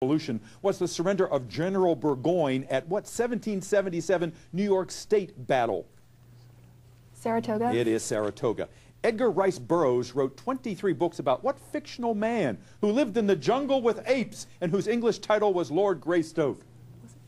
Revolution was the surrender of General Burgoyne at what 1777 New York State battle? Saratoga? It is Saratoga. Edgar Rice Burroughs wrote 23 books about what fictional man who lived in the jungle with apes and whose English title was Lord Greystoke? Was it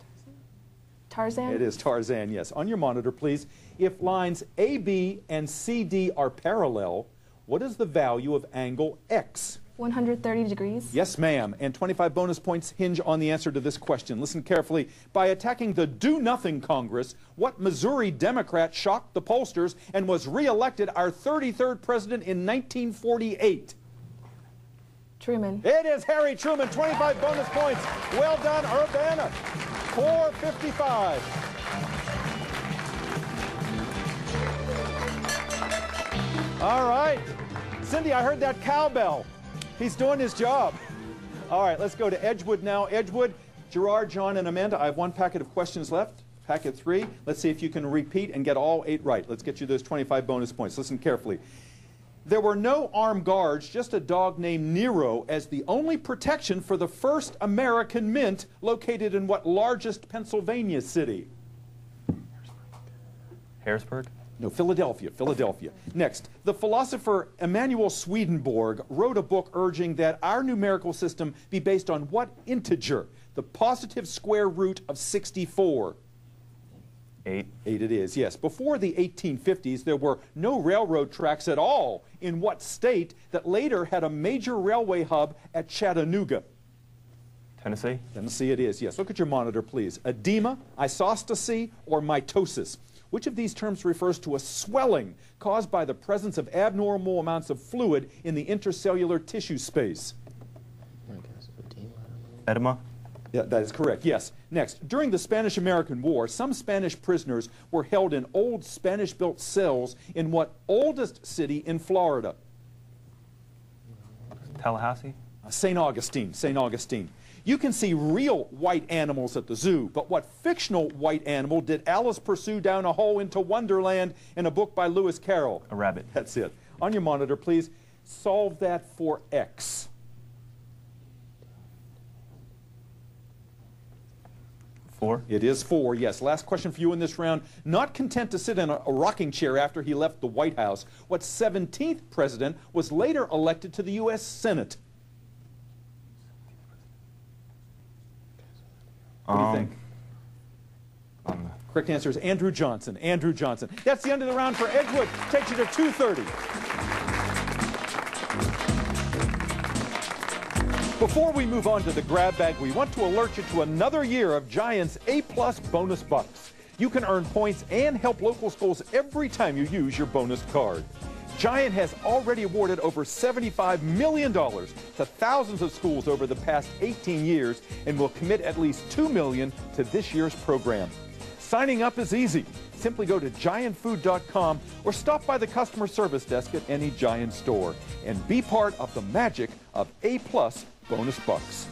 Tarzan? Tarzan? It is Tarzan, yes. On your monitor, please. If lines AB and CD are parallel, what is the value of angle X? 130 degrees? Yes, ma'am. And 25 bonus points hinge on the answer to this question. Listen carefully. By attacking the Do-Nothing Congress, what Missouri Democrat shocked the pollsters and was re-elected our 33rd president in 1948? Truman. It is Harry Truman. 25 bonus points. Well done, Urbana. 455. All right. Cindy, I heard that cowbell. He's doing his job. All right, let's go to Edgewood now. Edgewood, Gerard, John, and Amanda, I have one packet of questions left. Packet 3. Let's see if you can repeat and get all 8 right. Let's get you those 25 bonus points. Listen carefully. There were no armed guards, just a dog named Nero as the only protection for the first American mint located in what largest Pennsylvania city? Harrisburg? No, Philadelphia, Philadelphia. Next, the philosopher Emanuel Swedenborg wrote a book urging that our numerical system be based on what integer? The positive square root of 64. 8. 8 it is, yes. Before the 1850s, there were no railroad tracks at all in what state that later had a major railway hub at Chattanooga? Tennessee? Tennessee it is, yes. Look at your monitor, please. Edema, isostasy, or mitosis. Which of these terms refers to a swelling caused by the presence of abnormal amounts of fluid in the intercellular tissue space? Edema? Yeah, that is correct, yes. Next, during the Spanish-American War, some Spanish prisoners were held in old Spanish-built cells in what oldest city in Florida? Tallahassee? St. Augustine, St. Augustine. You can see real white animals at the zoo, but what fictional white animal did Alice pursue down a hole into Wonderland in a book by Lewis Carroll? A rabbit. That's it. On your monitor, please, solve that for X. 4. It is 4, yes. Last question for you in this round. Not content to sit in a rocking chair after he left the White House, what 17th president was later elected to the U.S. Senate? What do you think? Correct answer is Andrew Johnson. Andrew Johnson. That's the end of the round for Edgewood. Takes you to 230. Before we move on to the grab bag, we want to alert you to another year of Giant's A-plus bonus bucks. You can earn points and help local schools every time you use your bonus card. Giant has already awarded over $75 million to thousands of schools over the past 18 years and will commit at least $2 million to this year's program. Signing up is easy. Simply go to giantfood.com or stop by the customer service desk at any Giant store and be part of the magic of A-plus bonus bucks.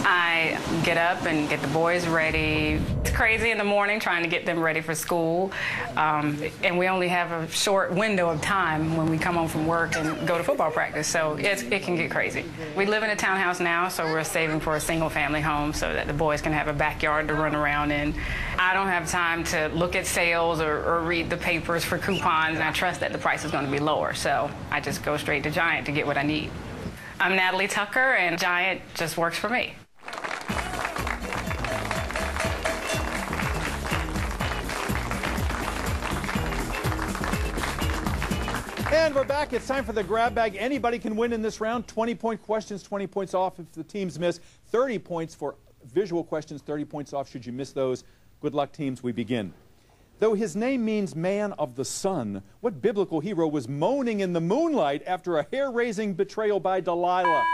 I get up and get the boys ready. It's crazy in the morning trying to get them ready for school. And we only have a short window of time when we come home from work and go to football practice, so it can get crazy. We live in a townhouse now, so we're saving for a single-family home so that the boys can have a backyard to run around in. I don't have time to look at sales or read the papers for coupons, and I trust that the price is going to be lower, so I just go straight to Giant to get what I need. I'm Natalie Tucker, and Giant just works for me. And we're back. It's time for the grab bag. Anybody can win in this round. 20-point questions, 20 points off if the teams miss. 30 points for visual questions, 30 points off should you miss those. Good luck, teams. We begin. Though his name means man of the sun, what biblical hero was moaning in the moonlight after a hair-raising betrayal by Delilah?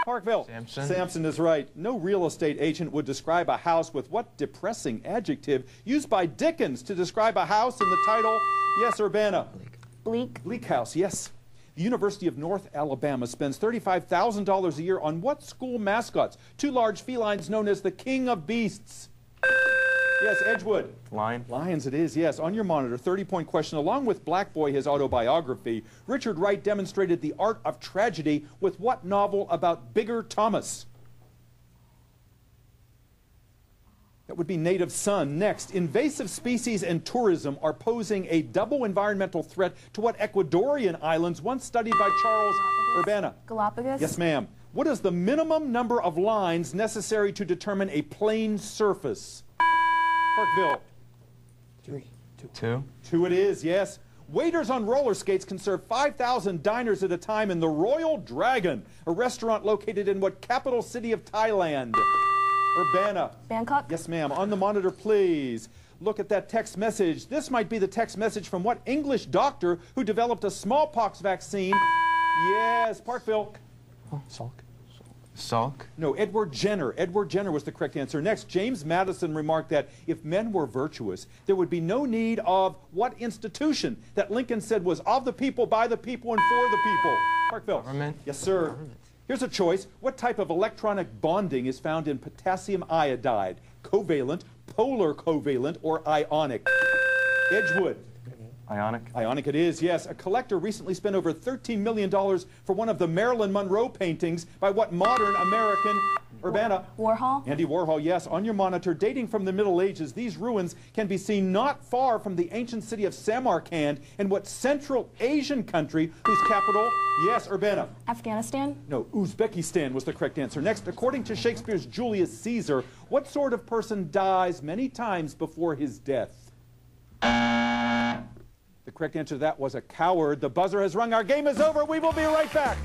Parkville. Samson. Samson is right. No real estate agent would describe a house with what depressing adjective used by Dickens to describe a house in the title? Yes, Urbana. Bleak. Bleak House, yes. The University of North Alabama spends $35,000 a year on what school mascots? 2 large felines known as the King of Beasts. Yes, Edgewood. Lion. Lions it is, yes. On your monitor, 30-point question. Along with Black Boy, his autobiography, Richard Wright demonstrated the art of tragedy with what novel about Bigger Thomas? That would be Native Son. Next, invasive species and tourism are posing a double environmental threat to what Ecuadorian islands once studied by Charles Urbana? Galapagos. Yes, ma'am. What is the minimum number of lines necessary to determine a plane surface? Parkville. 2. 2 it is, yes. Waiters on roller skates can serve 5,000 diners at a time in the Royal Dragon, a restaurant located in what capital city of Thailand? Urbana. Bangkok. Yes, ma'am. On the monitor, please. Look at that text message. This might be the text message from what English doctor who developed a smallpox vaccine? Yes, Parkville. Salk. No, Edward Jenner. Edward Jenner was the correct answer. Next, James Madison remarked that if men were virtuous, there would be no need of what institution that Lincoln said was of the people, by the people, and for the people? Parkville. Government. Yes, sir. Government. Here's a choice. What type of electronic bonding is found in potassium iodide? Covalent, polar covalent, or ionic? Edgewood. Ionic. Ionic it is, yes. A collector recently spent over $13 million for one of the Marilyn Monroe paintings by what modern American? Urbana. Warhol. Andy Warhol, yes. On your monitor, dating from the Middle Ages, these ruins can be seen not far from the ancient city of Samarkand in what Central Asian country whose capital? Yes, Urbana. Afghanistan. No, Uzbekistan was the correct answer. Next, according to Shakespeare's Julius Caesar, what sort of person dies many times before his death? The correct answer to that was a coward. The buzzer has rung. Our game is over. We will be right back.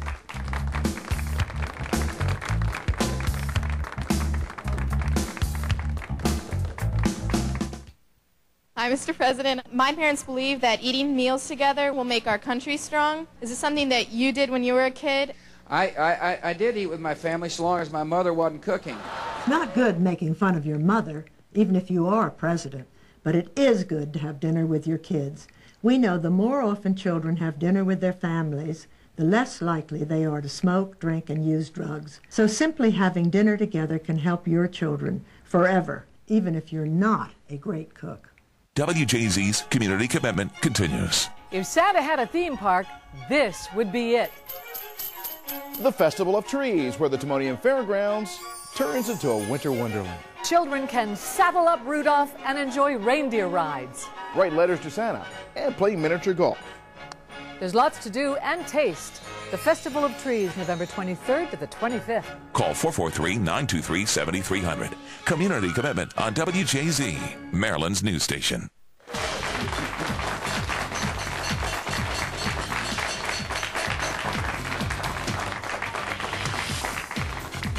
Hi, Mr. President. My parents believe that eating meals together will make our country strong. Is this something that you did when you were a kid? I did eat with my family so long as my mother wasn't cooking. It's not good making fun of your mother, even if you are president, but it is good to have dinner with your kids. We know the more often children have dinner with their families, the less likely they are to smoke, drink, and use drugs. So simply having dinner together can help your children forever, even if you're not a great cook. WJZ's community commitment continues. If Santa had a theme park, this would be it. The Festival of Trees, where the Timonium Fairgrounds turns into a winter wonderland. Children can saddle up Rudolph and enjoy reindeer rides. Write letters to Santa and play miniature golf. There's lots to do and taste. The Festival of Trees, November 23rd to the 25th. Call 443-923-7300. Community commitment on WJZ, Maryland's news station.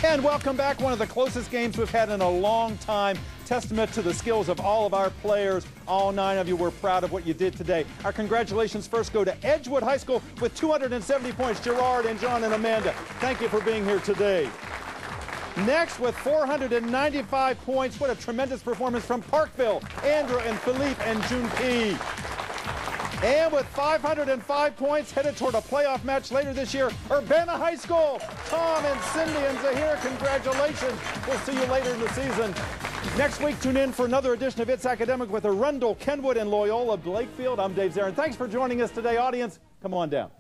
And welcome back. One of the closest games we've had in a long time. Testament to the skills of all of our players. All 9 of you were proud of what you did today. Our congratulations first go to Edgewood High School with 270 points. Gerard and John and Amanda, thank you for being here today. Next with 495 points. What a tremendous performance from Parkville, Andrew and Philippe and June P. And with 505 points, headed toward a playoff match later this year, Urbana High School. Tom and Cindy and Zahir, congratulations. We'll see you later in the season. Next week, tune in for another edition of It's Academic with Arundel, Kenwood, and Loyola Blakefield. I'm Dave Zarin. Thanks for joining us today, audience. Come on down.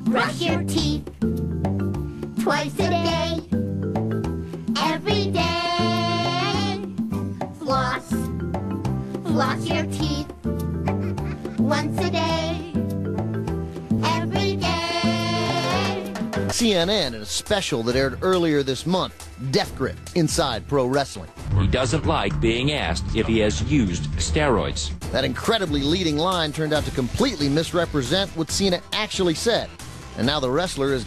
Brush your teeth twice a day, every day. Floss your teeth once a day, every day. CNN in a special that aired earlier this month, Death Grip, Inside Pro Wrestling. He doesn't like being asked if he has used steroids. That incredibly leading line turned out to completely misrepresent what Cena actually said. And now the wrestler is